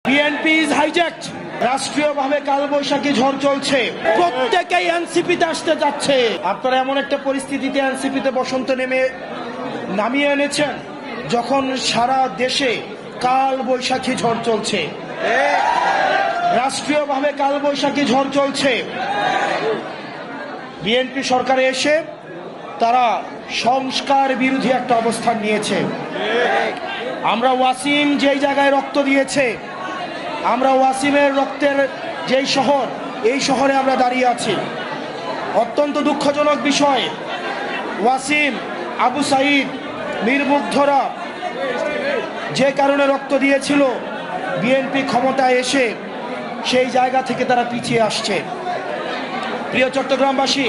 BNP is hijacked. রাষ্ট্রীয়ভাবে কালবৈশাখী ঝড় চলছে, প্রত্যেকেই এনসিপিতে আসতে যাচ্ছে। আপনারা এমন একটা পরিস্থিতিতে এনসিপিতে বসন্ত নামিয়ে এনেছেন যখন সারা দেশে কালবৈশাখী ঝড় চলছে। রাষ্ট্রীয়ভাবে কালবৈশাখী ঝড় চলছে। বিএনপি সরকারে এসে তারা সংস্কার বিরোধী একটা অবস্থান নিয়েছে। আমরা ওয়াসিম যেই জায়গায় রক্ত দিয়েছে, আমরা ওয়াসিমের রক্তের যেই শহর, এই শহরে আমরা দাঁড়িয়ে আছি। অত্যন্ত দুঃখজনক বিষয়, ওয়াসিম, আবু সাইদ, নির্মুগ্ধরা যে কারণে রক্ত দিয়েছিল, বিএনপি ক্ষমতায় এসে সেই জায়গা থেকে তারা পিছিয়ে আসছে। প্রিয় চট্টগ্রামবাসী,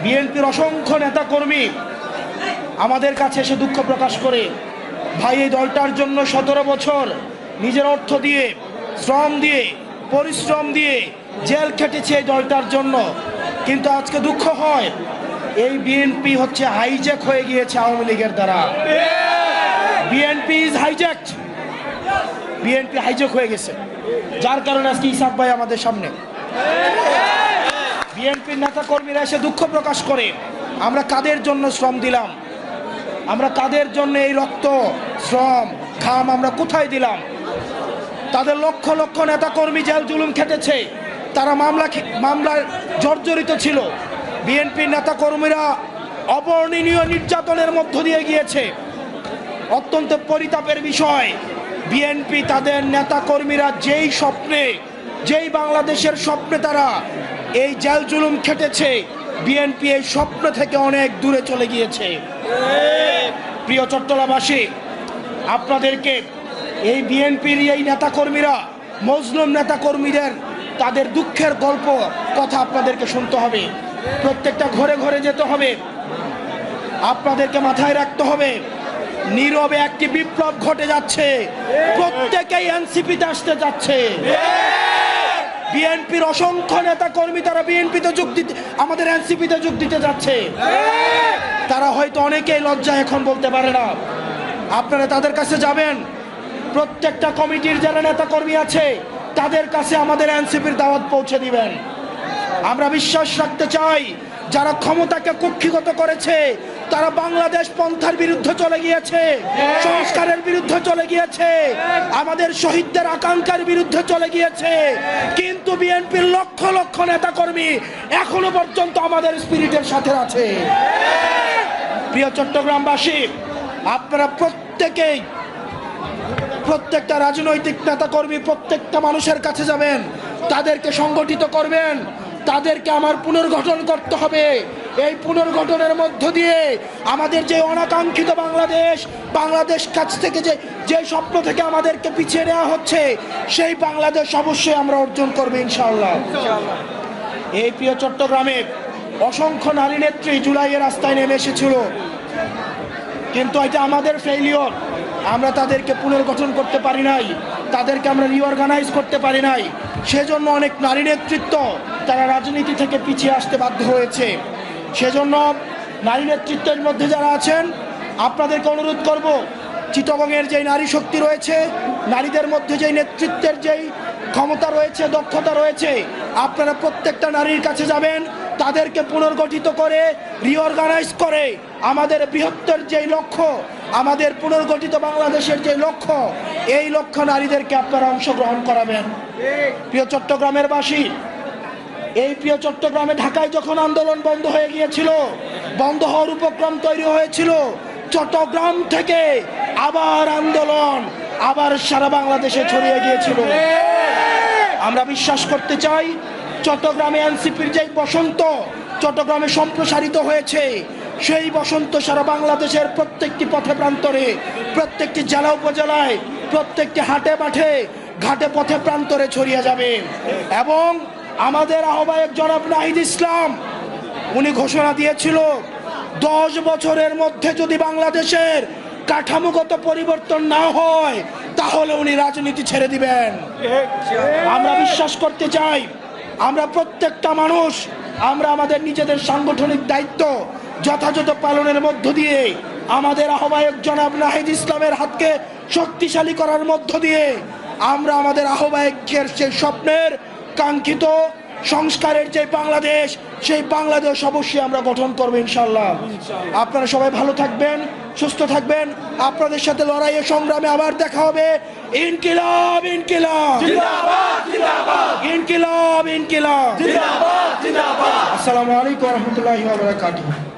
বিএনপির অসংখ্য নেতাকর্মী আমাদের কাছে এসে দুঃখ প্রকাশ করে, ভাই এই দলটার জন্য 17 বছর নিজের অর্থ দিয়ে, শ্রম দিয়ে, পরিশ্রম দিয়ে জেল খেটেছে এই দলটার জন্য, কিন্তু আজকে দুঃখ হয় এই বিএনপি হচ্ছে হাইজ্যাক হয়ে গিয়েছে আওয়ামী লীগের দ্বারা। BNP is hijacked. BNP hijack হয়ে গেছে, যার কারণে আজকে ইসাক ভাই আমাদের সামনে। বিএনপির নেতা কর্মীরা এসে দুঃখ প্রকাশ করে, আমরা কাদের জন্য শ্রম দিলাম, আমরা কাদের জন্য এই রক্ত, শ্রম, ঘাম আমরা কোথায় দিলাম। তাদের লক্ষ লক্ষ নেতা কর্মী জেল জুলুম খেটেছে, তারা মামলায় জর্জরিত ছিল। বিএনপির নেতা কর্মীরা অবর্ণনীয় নির্যাতনের মধ্য দিয়ে গিয়েছে। অত্যন্ত পরিতাপের বিষয়, বিএনপি তাদের নেতা কর্মীরা যেই স্বপ্নে, যেই বাংলাদেশের স্বপ্নে তারা এই জেল জুলুম খেটেছে, বিএনপি এই স্বপ্ন থেকে অনেক দূরে চলে গিয়েছে। প্রিয় চট্টগ্রামবাসী, আপনাদেরকে এই বিএনপির এই নেতাকর্মীরা, মজলুম নেতাকর্মীদের তাদের দুঃখের গল্প কথা আপনাদেরকে শুনতে হবে। প্রত্যেকটা ঘরে ঘরে যেতে হবে। আপনাদেরকে মাথায় রাখতে হবে, নীরবে একটি বিপ্লব ঘটে যাচ্ছে, প্রত্যেকেই এনসিপিতে আসতে যাচ্ছে। বিএনপির অসংখ্য নেতা কর্মী তারা বিএনপিতে যোগ দিতে, আমাদের এনসিপিতে যোগ দিতে যাচ্ছে। তারা হয়তো অনেকেই লজ্জায় এখন বলতে পারে না। আপনারা তাদের কাছে যাবেন, প্রত্যেকটা কমিটির যারা নেতা কর্মী আছে তাদের কাছে আমাদের এনসিপির দাওয়াত পৌঁছে দিবেন। আমরা বিশ্বাস রাখতে চাই, যারা ক্ষমতাকে কুক্ষিগত করেছে তারা বাংলাদেশ পন্থার বিরুদ্ধে চলে গিয়েছে, সংস্কারের বিরুদ্ধে চলে গিয়েছে, আমাদের শহীদদের আকাঙ্ক্ষার বিরুদ্ধে চলে গিয়েছে। কিন্তু বিএনপির লক্ষ লক্ষ নেতা কর্মী এখনো পর্যন্ত আমাদের স্পিরিটের সাথে আছে। প্রিয় চট্টগ্রামবাসী, আপনারা প্রত্যেকেই, প্রত্যেকটা রাজনৈতিক নেতা কর্মী প্রত্যেকটা মানুষের কাছে যাবেন, তাদেরকে সংগঠিত করবেন, তাদেরকে আমার পুনর্গঠন করতে হবে। এই পুনর্গঠনের মধ্য দিয়ে আমাদের যে অনাকাঙ্ক্ষিত বাংলাদেশ কাছ থেকে যে স্বপ্ন থেকে আমাদেরকে পিছিয়ে নেওয়া হচ্ছে, সেই বাংলাদেশ অবশ্যই আমরা অর্জন করবো ইনশাআল্লাহ। এই প্রিয় চট্টগ্রামে অসংখ্য নারী নেত্রী জুলাইয়ের রাস্তায় নেমে এসেছিল, কিন্তু এটা আমাদের ফেইলিওর। আমরা তাদেরকে পুনর্গঠন করতে পারি নাই, তাদেরকে আমরা রিঅর্গানাইজ করতে পারি নাই। সেজন্য অনেক নারী নেতৃত্ব তারা রাজনীতি থেকে পিছিয়ে আসতে বাধ্য হয়েছে। সেজন্য নারী নেতৃত্বের মধ্যে যারা আছেন, আপনাদেরকে অনুরোধ করব, চিটাগংয়ের যেই নারী শক্তি রয়েছে, নারীদের মধ্যে যেই নেতৃত্বের যেই ক্ষমতা রয়েছে, দক্ষতা রয়েছে, আপনারা প্রত্যেকটা নারীর কাছে যাবেন, তাদেরকে পুনর্গঠিত করে, রিঅর্গানাইজ করে আমাদের বৃহত্তর যেই লক্ষ্য, আমাদের পুনর্গঠিত বাংলাদেশের যে লক্ষ্য, এই লক্ষ্য নারীদেরকে আপনারা অংশগ্রহণ করাবেন। প্রিয় চট্টগ্রামের বাসী, এই প্রিয় চট্টগ্রামে, ঢাকায় যখন আন্দোলন বন্ধ হয়ে গিয়েছিল, বন্ধ হওয়ার উপক্রম তৈরি হয়েছিল, চট্টগ্রাম থেকে আবার আন্দোলন আবার সারা বাংলাদেশে ছড়িয়ে গিয়েছিল। আমরা বিশ্বাস করতে চাই, চট্টগ্রামে এনসিপির যে বসন্ত চট্টগ্রামে সম্প্রসারিত হয়েছে, সেই বসন্ত সারা বাংলাদেশের প্রত্যেকটি পথে প্রান্তরে, প্রত্যেকটি জেলা উপজেলায়, প্রত্যেকটি হাটে মাঠে, ঘাটে পথে প্রান্তরে ছড়িয়ে যাবে। এবং আমাদের আহ্বায়ক জনাব নাহিদ ইসলাম, উনি ঘোষণা দিয়েছিল 10 বছরের মধ্যে যদি বাংলাদেশের কাঠামোগত পরিবর্তন না হয় তাহলে উনি রাজনীতি ছেড়ে দিবেন। আমরা বিশ্বাস করতে চাই, আমরা প্রত্যেকটা মানুষ, আমরা আমাদের নিজেদের সাংগঠনিক দায়িত্ব যথাযথ পালনের মধ্য দিয়ে, আমাদের আহ্বায়ক জনাব নাহিদ ইসলামের হাতকে শক্তিশালী করার মধ্য দিয়ে আমরা আমাদের আহ্বায়কের সেই স্বপ্নের কাঙ্ক্ষিত সংস্কারের যে বাংলাদেশ, সেই বাংলাদেশ অবশ্যই আমরা গঠন করবো ইনশাল্লাহ। আপনারা সবাই ভালো থাকবেন, সুস্থ থাকবেন। আপনাদের সাথে লড়াইয়ে সংগ্রামে আবার দেখা হবে। ইনকিলাব ইনকিলাব ইনকিলাব ইনকিলাব। আসসালামু আলাইকুম ওয়া রাহমাতুল্লাহি ওয়া বারাকাতুহু।